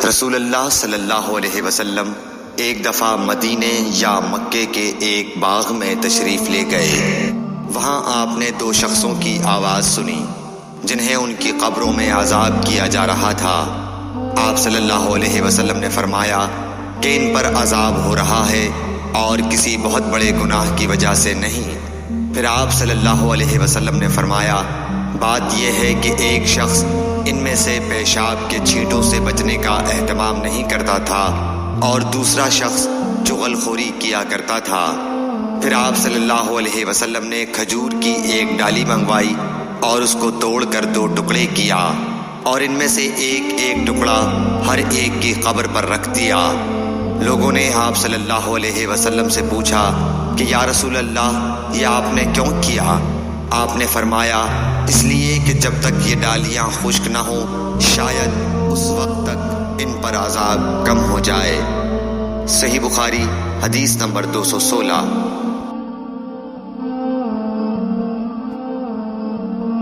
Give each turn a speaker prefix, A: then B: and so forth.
A: رسول اللہ صلی اللہ علیہ وسلم ایک دفعہ مدینے یا مکے کے ایک باغ میں تشریف لے گئے۔ وہاں آپ نے دو شخصوں کی آواز سنی جنہیں ان کی قبروں میں عذاب کیا جا رہا تھا۔ آپ صلی اللہ علیہ وسلم نے فرمایا کہ ان پر عذاب ہو رہا ہے اور کسی بہت بڑے گناہ کی وجہ سے نہیں۔ پھر آپ صلی اللہ علیہ وسلم نے فرمایا بات یہ ہے کہ ایک شخص ان میں سے پیشاب کے چھینٹوں سے بچنے کا اہتمام نہیں کرتا تھا اور دوسرا شخص چغل خوری کیا کرتا تھا۔ پھر آپ صلی اللہ علیہ وسلم نے کھجور کی ایک ڈالی منگوائی اور اس کو توڑ کر دو ٹکڑے کیا اور ان میں سے ایک ایک ٹکڑا ہر ایک کی قبر پر رکھ دیا۔ لوگوں نے آپ صلی اللہ علیہ وسلم سے پوچھا کہ یا رسول اللہ یہ آپ نے کیوں کیا؟ آپ نے فرمایا اس لیے کہ جب تک یہ ڈالیاں خشک نہ ہوں شاید اس وقت تک ان پر عذاب کم ہو جائے۔ صحیح بخاری حدیث نمبر 216۔